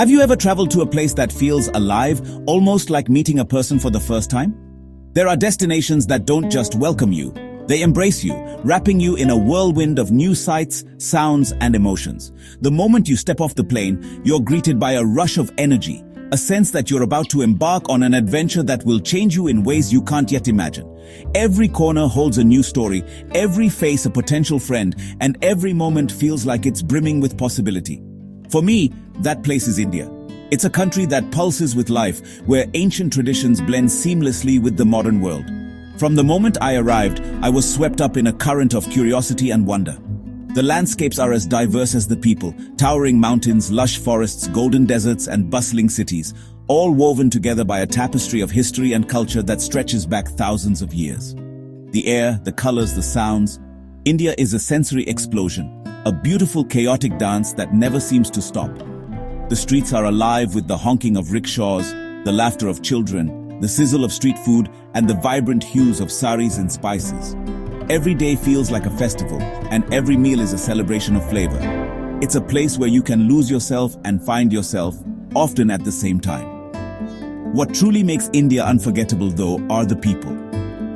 Have you ever traveled to a place that feels alive, almost like meeting a person for the first time? There are destinations that don't just welcome you, they embrace you, wrapping you in a whirlwind of new sights, sounds, and emotions. The moment you step off the plane, you're greeted by a rush of energy, a sense that you're about to embark on an adventure that will change you in ways you can't yet imagine. Every corner holds a new story, every face a potential friend, and every moment feels like it's brimming with possibility. For me, that place is India. It's a country that pulses with life, where ancient traditions blend seamlessly with the modern world. From the moment I arrived, I was swept up in a current of curiosity and wonder. The landscapes are as diverse as the people, towering mountains, lush forests, golden deserts, and bustling cities, all woven together by a tapestry of history and culture that stretches back thousands of years. The air, the colors, the sounds. India is a sensory explosion, a beautiful, chaotic dance that never seems to stop. The streets are alive with the honking of rickshaws, the laughter of children, the sizzle of street food, and the vibrant hues of saris and spices. Every day feels like a festival, and every meal is a celebration of flavor. It's a place where you can lose yourself and find yourself, often at the same time. What truly makes India unforgettable, though, are the people.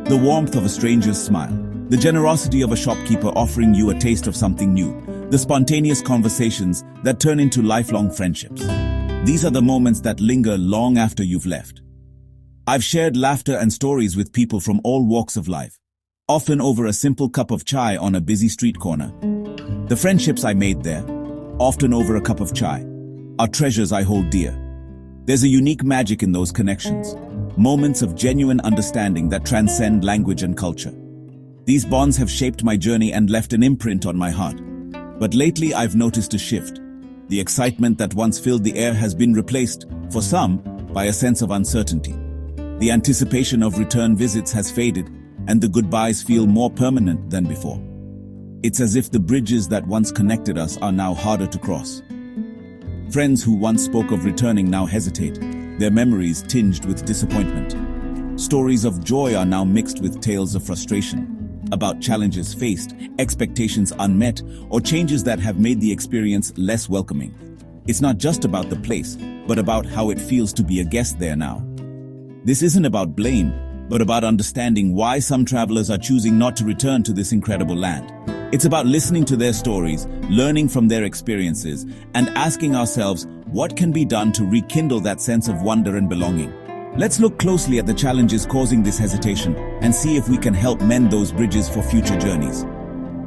The warmth of a stranger's smile, the generosity of a shopkeeper offering you a taste of something new, the spontaneous conversations that turn into lifelong friendships. These are the moments that linger long after you've left. I've shared laughter and stories with people from all walks of life, often over a simple cup of chai on a busy street corner. The friendships I made there, often over a cup of chai, are treasures I hold dear. There's a unique magic in those connections, moments of genuine understanding that transcend language and culture. These bonds have shaped my journey and left an imprint on my heart. But lately I've noticed a shift. The excitement that once filled the air has been replaced, for some, by a sense of uncertainty. The anticipation of return visits has faded, and the goodbyes feel more permanent than before. It's as if the bridges that once connected us are now harder to cross. Friends who once spoke of returning now hesitate, their memories tinged with disappointment. Stories of joy are now mixed with tales of frustration, about challenges faced, expectations unmet, or changes that have made the experience less welcoming. It's not just about the place, but about how it feels to be a guest there now. This isn't about blame, but about understanding why some travelers are choosing not to return to this incredible land. It's about listening to their stories, learning from their experiences, and asking ourselves what can be done to rekindle that sense of wonder and belonging. Let's look closely at the challenges causing this hesitation and see if we can help mend those bridges for future journeys.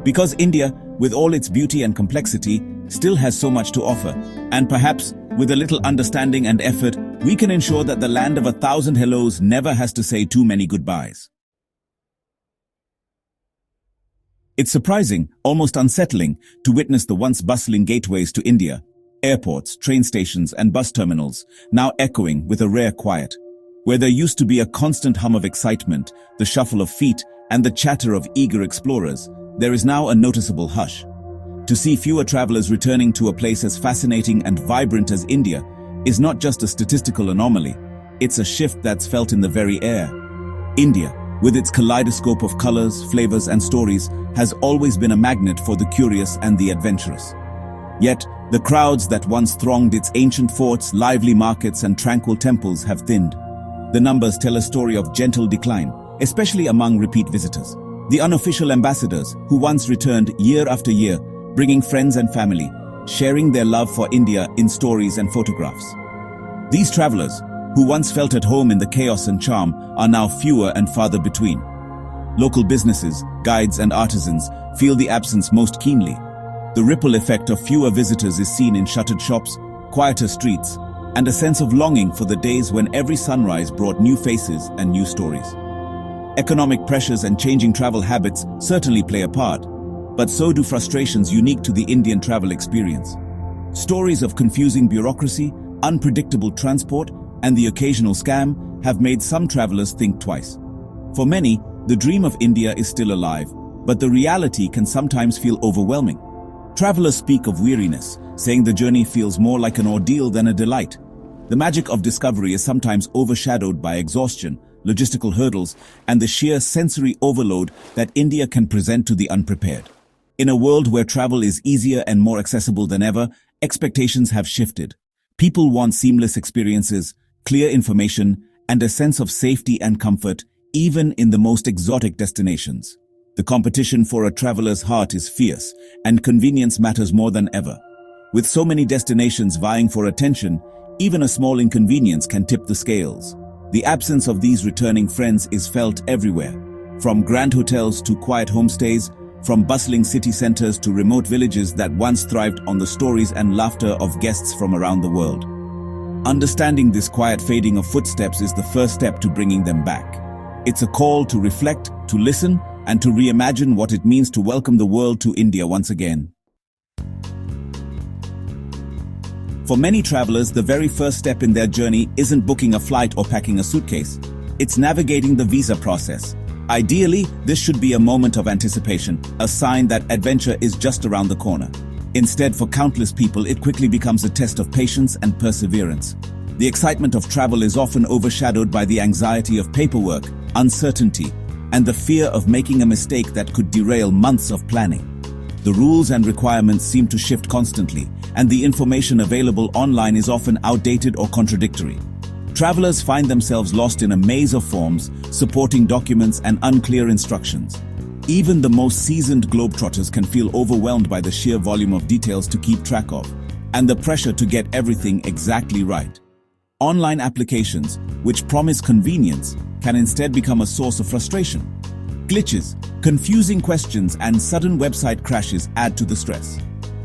Because India, with all its beauty and complexity, still has so much to offer, and perhaps, with a little understanding and effort, we can ensure that the land of 1,000 hellos never has to say too many goodbyes. It's surprising, almost unsettling, to witness the once bustling gateways to India, airports, train stations, and bus terminals, now echoing with a rare quiet. Where there used to be a constant hum of excitement, the shuffle of feet, and the chatter of eager explorers, there is now a noticeable hush. To see fewer travelers returning to a place as fascinating and vibrant as India is not just a statistical anomaly, it's a shift that's felt in the very air. India, with its kaleidoscope of colors, flavors, and stories, has always been a magnet for the curious and the adventurous. Yet, the crowds that once thronged its ancient forts, lively markets, and tranquil temples have thinned. The numbers tell a story of gentle decline, especially among repeat visitors. The unofficial ambassadors, who once returned year after year, bringing friends and family, sharing their love for India in stories and photographs. These travelers, who once felt at home in the chaos and charm, are now fewer and farther between. Local businesses, guides, and artisans feel the absence most keenly. The ripple effect of fewer visitors is seen in shuttered shops, quieter streets, and a sense of longing for the days when every sunrise brought new faces and new stories. Economic pressures and changing travel habits certainly play a part, but so do frustrations unique to the Indian travel experience. Stories of confusing bureaucracy, unpredictable transport, and the occasional scam have made some travelers think twice. For many, the dream of India is still alive, but the reality can sometimes feel overwhelming. Travelers speak of weariness, saying the journey feels more like an ordeal than a delight. The magic of discovery is sometimes overshadowed by exhaustion, logistical hurdles, and the sheer sensory overload that India can present to the unprepared. In a world where travel is easier and more accessible than ever, expectations have shifted. People want seamless experiences, clear information, and a sense of safety and comfort, even in the most exotic destinations. The competition for a traveler's heart is fierce, and convenience matters more than ever. With so many destinations vying for attention, even a small inconvenience can tip the scales. The absence of these returning friends is felt everywhere, from grand hotels to quiet homestays, from bustling city centers to remote villages that once thrived on the stories and laughter of guests from around the world. Understanding this quiet fading of footsteps is the first step to bringing them back. It's a call to reflect, to listen, and to reimagine what it means to welcome the world to India once again. For many travelers, the very first step in their journey isn't booking a flight or packing a suitcase. It's navigating the visa process. Ideally, this should be a moment of anticipation, a sign that adventure is just around the corner. Instead, for countless people, it quickly becomes a test of patience and perseverance. The excitement of travel is often overshadowed by the anxiety of paperwork, uncertainty, and the fear of making a mistake that could derail months of planning. The rules and requirements seem to shift constantly, and the information available online is often outdated or contradictory. Travelers find themselves lost in a maze of forms, supporting documents, and unclear instructions. Even the most seasoned globetrotters can feel overwhelmed by the sheer volume of details to keep track of, and the pressure to get everything exactly right. Online applications, which promise convenience, can instead become a source of frustration. Glitches, confusing questions, and sudden website crashes add to the stress.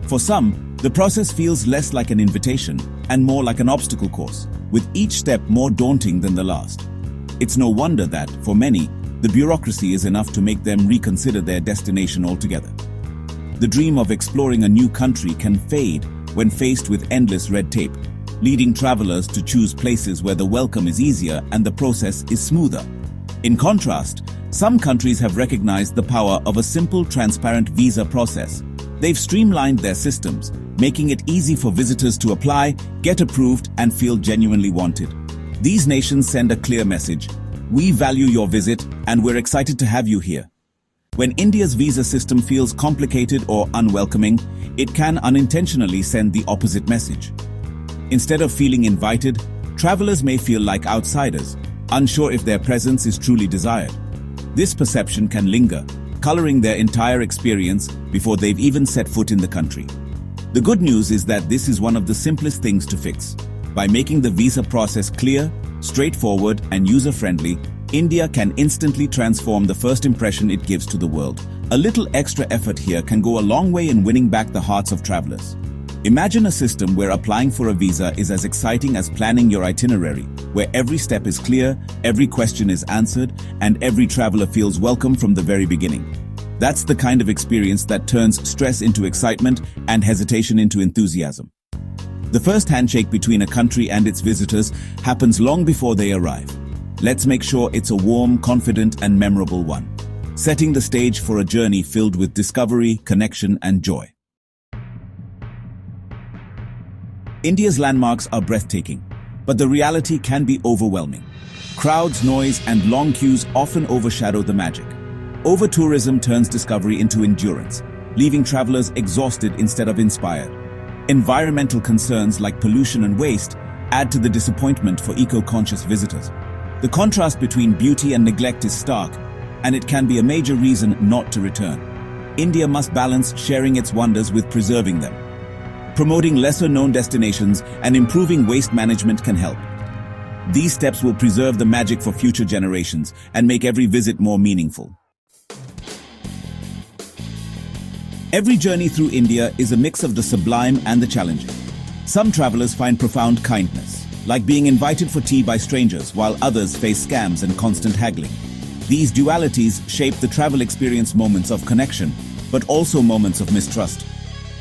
For some, the process feels less like an invitation and more like an obstacle course, with each step more daunting than the last. It's no wonder that, for many, the bureaucracy is enough to make them reconsider their destination altogether. The dream of exploring a new country can fade when faced with endless red tape, leading travelers to choose places where the welcome is easier and the process is smoother. In contrast, some countries have recognized the power of a simple, transparent visa process. They've streamlined their systems, making it easy for visitors to apply, get approved, and feel genuinely wanted. These nations send a clear message: we value your visit, and we're excited to have you here. When India's visa system feels complicated or unwelcoming, it can unintentionally send the opposite message. Instead of feeling invited, travelers may feel like outsiders, unsure if their presence is truly desired. This perception can linger, coloring their entire experience before they've even set foot in the country. The good news is that this is one of the simplest things to fix. By making the visa process clear, straightforward, and user-friendly, India can instantly transform the first impression it gives to the world. A little extra effort here can go a long way in winning back the hearts of travelers. Imagine a system where applying for a visa is as exciting as planning your itinerary, where every step is clear, every question is answered, and every traveler feels welcome from the very beginning. That's the kind of experience that turns stress into excitement and hesitation into enthusiasm. The first handshake between a country and its visitors happens long before they arrive. Let's make sure it's a warm, confident, and memorable one, setting the stage for a journey filled with discovery, connection, and joy. India's landmarks are breathtaking, but the reality can be overwhelming. Crowds, noise, and long queues often overshadow the magic. Over-tourism turns discovery into endurance, leaving travelers exhausted instead of inspired. Environmental concerns like pollution and waste add to the disappointment for eco-conscious visitors. The contrast between beauty and neglect is stark, and it can be a major reason not to return. India must balance sharing its wonders with preserving them. Promoting lesser-known destinations and improving waste management can help. These steps will preserve the magic for future generations and make every visit more meaningful. Every journey through India is a mix of the sublime and the challenging. Some travelers find profound kindness, like being invited for tea by strangers, while others face scams and constant haggling. These dualities shape the travel experience: moments of connection, but also moments of mistrust.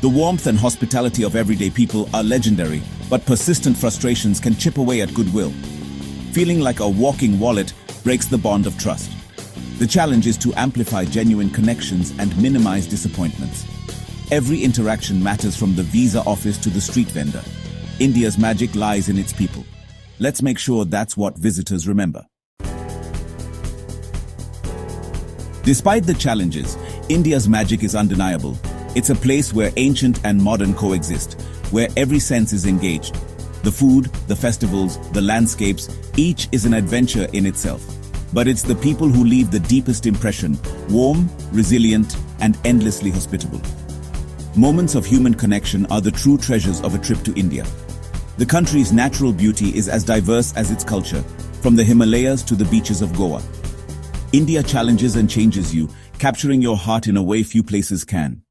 The warmth and hospitality of everyday people are legendary, but persistent frustrations can chip away at goodwill. Feeling like a walking wallet breaks the bond of trust. The challenge is to amplify genuine connections and minimize disappointments. Every interaction matters, from the visa office to the street vendor. India's magic lies in its people. Let's make sure that's what visitors remember. Despite the challenges, India's magic is undeniable. It's a place where ancient and modern coexist, where every sense is engaged. The food, the festivals, the landscapes, each is an adventure in itself. But it's the people who leave the deepest impression, warm, resilient, and endlessly hospitable. Moments of human connection are the true treasures of a trip to India. The country's natural beauty is as diverse as its culture, from the Himalayas to the beaches of Goa. India challenges and changes you, capturing your heart in a way few places can.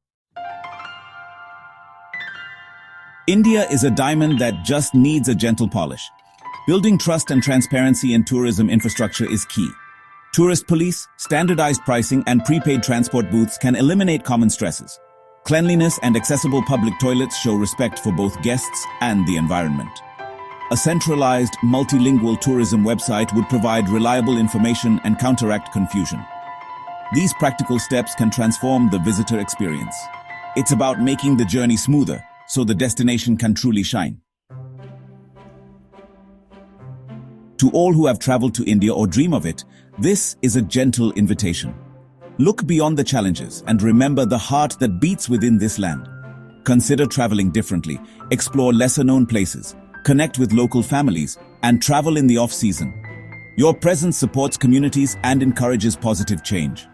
India is a diamond that just needs a gentle polish. Building trust and transparency in tourism infrastructure is key. Tourist police, standardized pricing, and prepaid transport booths can eliminate common stresses. Cleanliness and accessible public toilets show respect for both guests and the environment. A centralized, multilingual tourism website would provide reliable information and counteract confusion. These practical steps can transform the visitor experience. It's about making the journey smoother, so the destination can truly shine. To all who have traveled to India or dream of it, this is a gentle invitation. Look beyond the challenges and remember the heart that beats within this land. Consider traveling differently, explore lesser-known places, connect with local families, and travel in the off-season. Your presence supports communities and encourages positive change.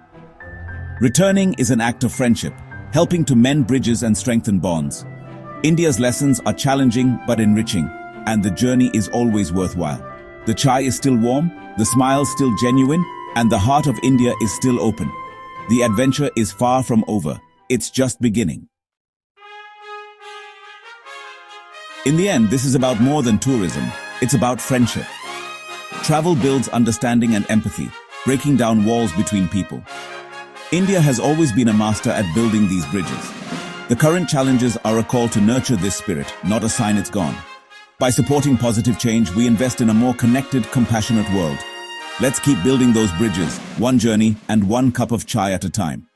Returning is an act of friendship, helping to mend bridges and strengthen bonds. India's lessons are challenging but enriching, and the journey is always worthwhile. The chai is still warm, the smile still genuine, and the heart of India is still open. The adventure is far from over. It's just beginning. In the end, this is about more than tourism. It's about friendship. Travel builds understanding and empathy, breaking down walls between people. India has always been a master at building these bridges. The current challenges are a call to nurture this spirit, not a sign it's gone. By supporting positive change, we invest in a more connected, compassionate world. Let's keep building those bridges, one journey and one cup of chai at a time.